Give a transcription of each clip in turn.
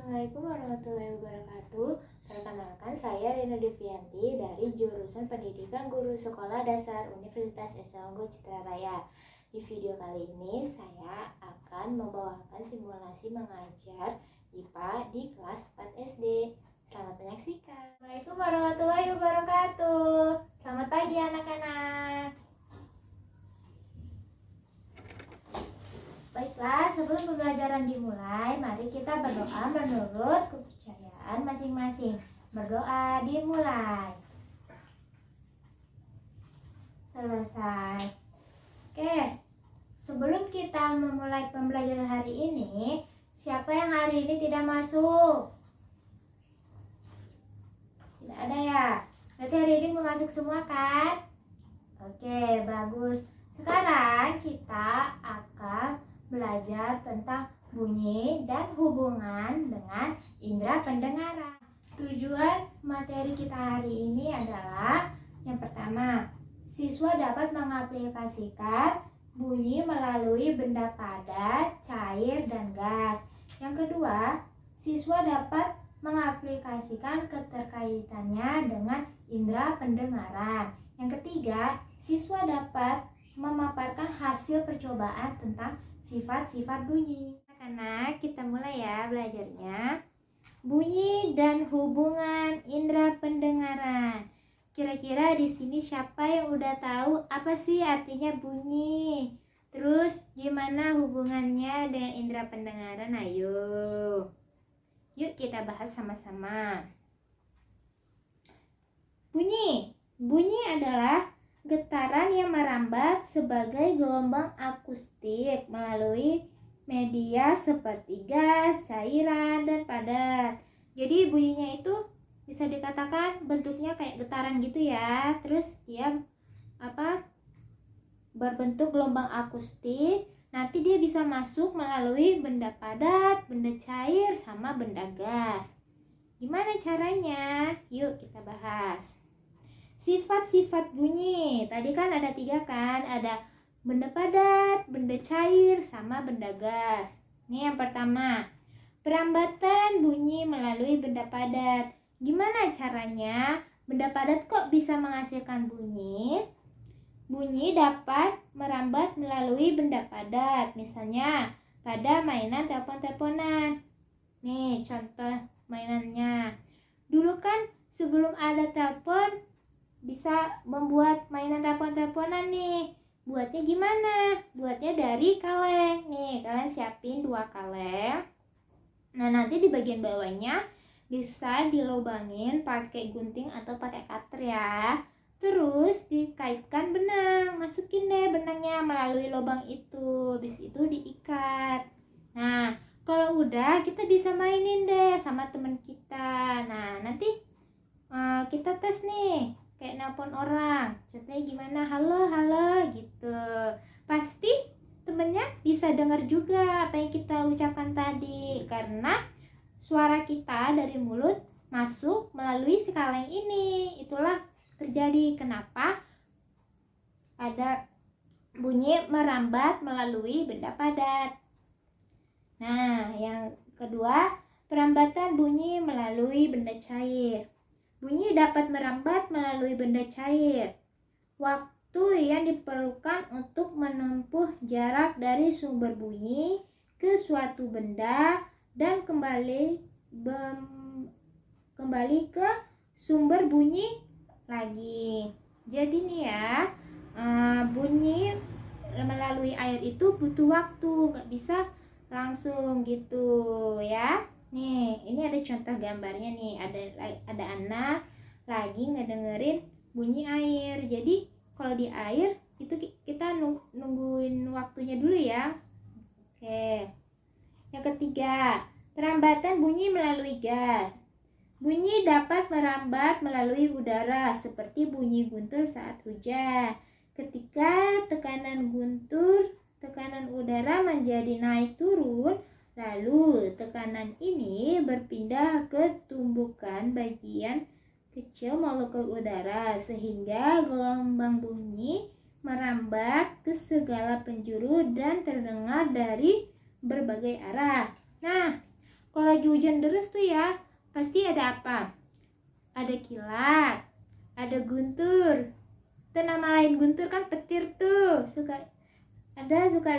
Assalamualaikum warahmatullahi wabarakatuh. Perkenalkan, saya Rina Devianti dari jurusan Pendidikan Guru Sekolah Dasar Universitas Esa Unggul Citra Raya. Di video kali ini saya akan membawakan simulasi mengajar IPA di kelas 4 SD. Selamat menyaksikan. Assalamualaikum warahmatullahi wabarakatuh. Selamat pagi anak-anak. Baiklah, sebelum pembelajaran dimulai, mari kita berdoa menurut kepercayaan masing-masing. Berdoa dimulai. Selesai. Oke, sebelum kita memulai pembelajaran hari ini, siapa yang hari ini tidak masuk? Tidak ada ya? Berarti hari ini mau masuk semua kan? Oke, bagus. Sekarang kita akan belajar tentang bunyi dan hubungan dengan indera pendengaran. Tujuan materi kita hari ini adalah yang pertama, siswa dapat mengaplikasikan bunyi melalui benda padat, cair, dan gas. Yang kedua, siswa dapat mengaplikasikan keterkaitannya dengan indera pendengaran. Yang ketiga, siswa dapat memaparkan hasil percobaan tentang sifat-sifat bunyi. Karena kita mulai ya belajarnya. Bunyi dan hubungan indera pendengaran. Kira-kira di sini siapa yang udah tahu apa sih artinya bunyi? Terus gimana hubungannya dengan indera pendengaran? Ayo. Yuk kita bahas sama-sama. Bunyi. Bunyi adalah getaran yang merambat sebagai gelombang akustik melalui media seperti gas, cairan, dan padat. Jadi bunyinya itu bisa dikatakan bentuknya kayak getaran gitu ya. Terus dia berbentuk gelombang akustik. Nanti dia bisa masuk melalui benda padat, benda cair, sama benda gas. Gimana caranya? Yuk kita bahas. Sifat-sifat bunyi, tadi kan ada 3 kan, ada benda padat, benda cair, sama benda gas. Ini yang pertama, perambatan bunyi melalui benda padat. Gimana caranya benda padat kok bisa menghasilkan bunyi? Bunyi dapat merambat melalui benda padat, misalnya pada mainan telepon-teleponan. Nih contoh mainannya. Dulu kan sebelum ada telepon, bisa membuat mainan telepon-teleponan nih. Buatnya gimana? Buatnya dari kaleng. Nih, kalian siapin 2 kaleng. Nah, nanti di bagian bawahnya bisa dilobangin pakai gunting atau pakai cutter ya. Terus dikaitkan benang. Masukin deh benangnya melalui lubang itu. Habis itu diikat. Nah, kalau udah kita bisa mainin deh sama teman kita. Nah, nanti kita tes nih. Kayak nelpon orang, contohnya gimana, halo gitu. Pasti temennya bisa dengar juga apa yang kita ucapkan tadi, karena suara kita dari mulut masuk melalui si kaleng ini. Itulah terjadi kenapa ada bunyi merambat melalui benda padat. Nah, yang kedua, perambatan bunyi melalui benda cair. Bunyi dapat merambat melalui benda cair. Waktu yang diperlukan untuk menempuh jarak dari sumber bunyi ke suatu benda dan kembali ke sumber bunyi lagi. Jadi nih ya, bunyi melalui air itu butuh waktu, gak bisa langsung gitu ya. Nih, ini ada contoh gambarnya nih. Ada anak lagi ngedengerin bunyi air. Jadi, kalau di air itu kita nungguin waktunya dulu ya. Oke. Yang ketiga, perambatan bunyi melalui gas. Bunyi dapat merambat melalui udara seperti bunyi guntur saat hujan. Ketika tekanan udara menjadi naik turun, lalu tekanan ini berpindah ke tumbukan bagian kecil molekul udara sehingga gelombang bunyi merambat ke segala penjuru dan terdengar dari berbagai arah. Nah, kalau Kalau lagi hujan deras tuh ya, pasti ada apa? Ada kilat, ada guntur. Itu nama lain guntur kan petir tuh. Suka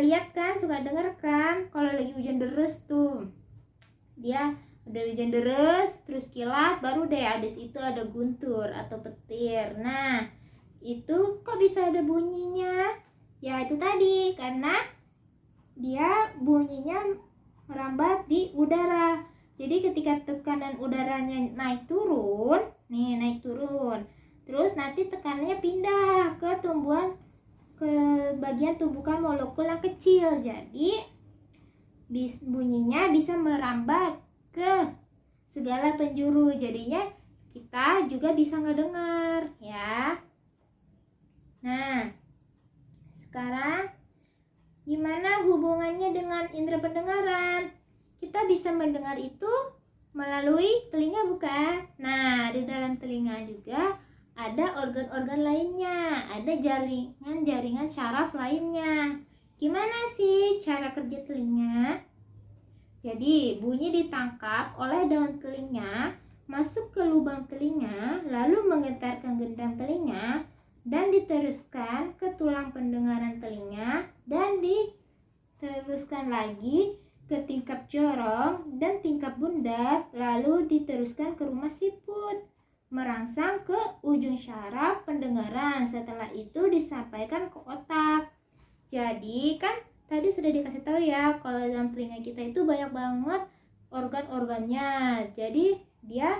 lihat kan, suka denger kan kalau lagi hujan deras tuh. Dia udah hujan deras, terus kilat, baru deh habis itu ada guntur atau petir. Nah, itu kok bisa ada bunyinya? Ya itu tadi, karena dia bunyinya merambat di udara. Jadi ketika tekanan udaranya naik turun, terus nanti tekanannya pindah ke bagian tumbukan molekul yang kecil. Jadi bunyinya bisa merambat ke segala penjuru. Jadinya kita juga bisa ngedengar ya. Nah, sekarang gimana hubungannya dengan indera pendengaran? Kita bisa mendengar itu melalui telinga bukan? Nah, di dalam telinga juga ada organ-organ lainnya, ada jaringan syaraf lainnya. Gimana sih cara kerja telinga? Jadi, bunyi ditangkap oleh daun telinga, masuk ke lubang telinga, lalu menggetarkan gendang telinga, dan diteruskan ke tulang pendengaran telinga, dan diteruskan lagi ke tingkap jorong dan tingkap bundar, lalu diteruskan ke rumah siput, merangsang ke ujung syaraf pendengaran. Setelah itu disampaikan ke otak. Jadi kan tadi sudah dikasih tahu ya, kalau dalam telinga kita itu banyak banget organ-organnya. Jadi dia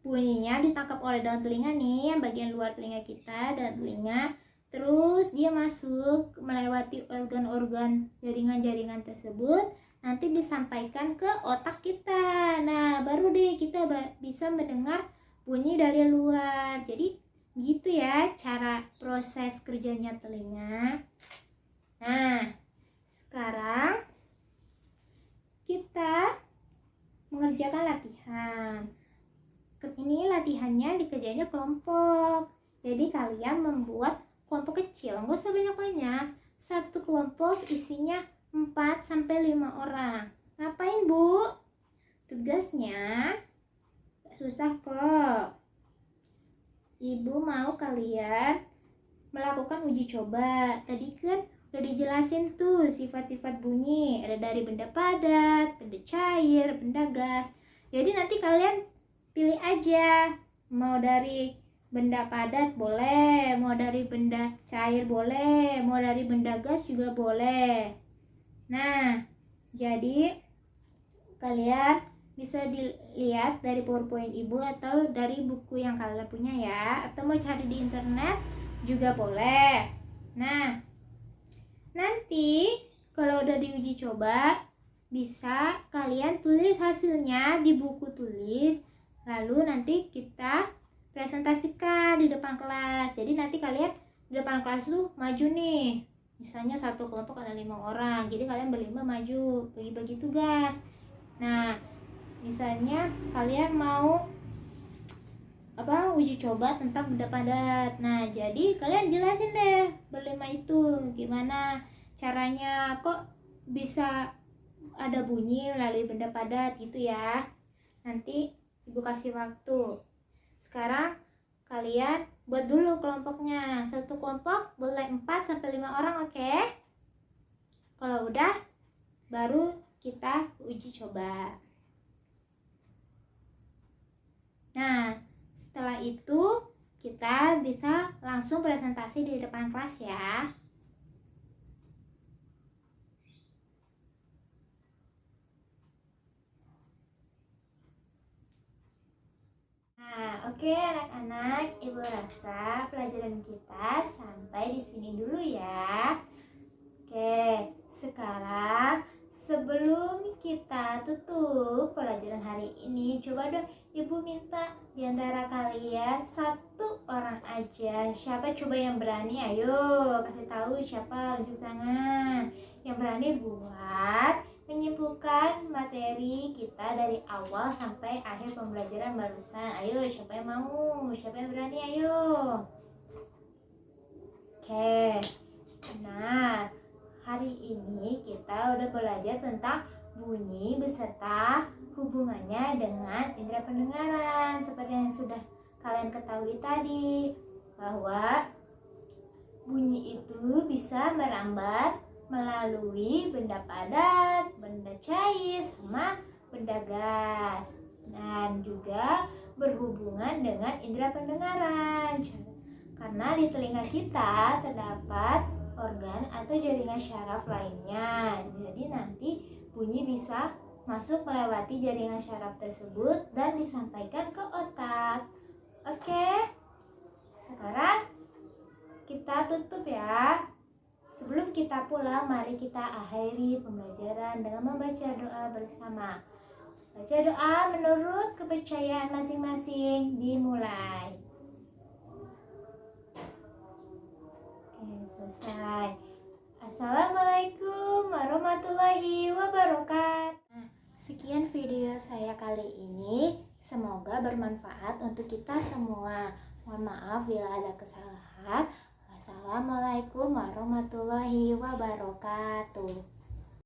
bunyinya ditangkap oleh daun telinga nih, yang bagian luar telinga kita, daun telinga. Terus dia masuk melewati organ-organ jaringan-jaringan tersebut, nanti disampaikan ke otak kita. Nah, baru deh kita bisa mendengar bunyi dari luar. Jadi gitu ya cara proses kerjanya telinga. Nah, sekarang kita mengerjakan latihan. Ini latihannya dikerjainnya kelompok. Jadi kalian membuat kelompok kecil, nggak usah banyak-banyak. Satu kelompok isinya 4-5 orang. Ngapain, Bu? Tugasnya gak susah kok. Ibu mau kalian melakukan uji coba. Tadi kan udah dijelasin tuh sifat-sifat bunyi. Ada dari benda padat, benda cair, benda gas. Jadi nanti kalian pilih aja, mau dari benda padat boleh, mau dari benda cair boleh, mau dari benda gas juga boleh. Nah, jadi kalian bisa dilihat dari PowerPoint Ibu atau dari buku yang kalian punya ya, atau mau cari di internet juga boleh. Nah, nanti kalau udah diuji coba, bisa kalian tulis hasilnya di buku tulis. Lalu nanti kita presentasikan di depan kelas. Jadi nanti kalian di depan kelas tuh maju nih. Misalnya satu kelompok ada 5 orang. Jadi kalian berlima maju, bagi-bagi tugas. Nah, misalnya kalian mau uji coba tentang benda padat. Nah, jadi kalian jelasin deh berlima itu gimana caranya kok bisa ada bunyi melalui benda padat gitu ya. Nanti Ibu kasih waktu. Sekarang kalian buat dulu kelompoknya. Satu kelompok boleh 4-5 orang, oke? Kalau udah, baru kita uji coba. Nah, setelah itu kita bisa langsung presentasi di depan kelas ya. Nah, oke anak-anak, Ibu rasa pelajaran kita sampai di sini dulu ya. Oke, sekarang sebelum kita tutup pelajaran hari ini, coba dong Ibu minta di antara kalian satu orang aja. Siapa coba yang berani? Ayo, kasih tahu siapa, unjuk tangan. Yang berani buat menyimpulkan materi kita dari awal sampai akhir pembelajaran barusan. Ayo, siapa yang mau? Siapa yang berani? Ayo. Oke, benar. Hari ini kita udah belajar tentang bunyi beserta hubungannya dengan indera pendengaran. Seperti yang sudah kalian ketahui tadi, bahwa bunyi itu bisa merambat melalui benda padat, benda cair, sama benda gas. Dan juga berhubungan dengan indera pendengaran. Karena di telinga kita terdapat organ atau jaringan syaraf lainnya. Jadi nanti bunyi bisa masuk melewati jaringan syaraf tersebut dan disampaikan ke otak. Oke, sekarang kita tutup ya. Sebelum kita pulang, mari kita akhiri pembelajaran dengan membaca doa bersama. Baca doa menurut kepercayaan masing-masing, dimulai. Oke, selesai. Assalamualaikum warahmatullahi wabarakatuh. Nah, sekian video saya kali ini. Semoga bermanfaat untuk kita semua. Mohon maaf bila ada kesalahan. Wassalamualaikum warahmatullahi wabarakatuh.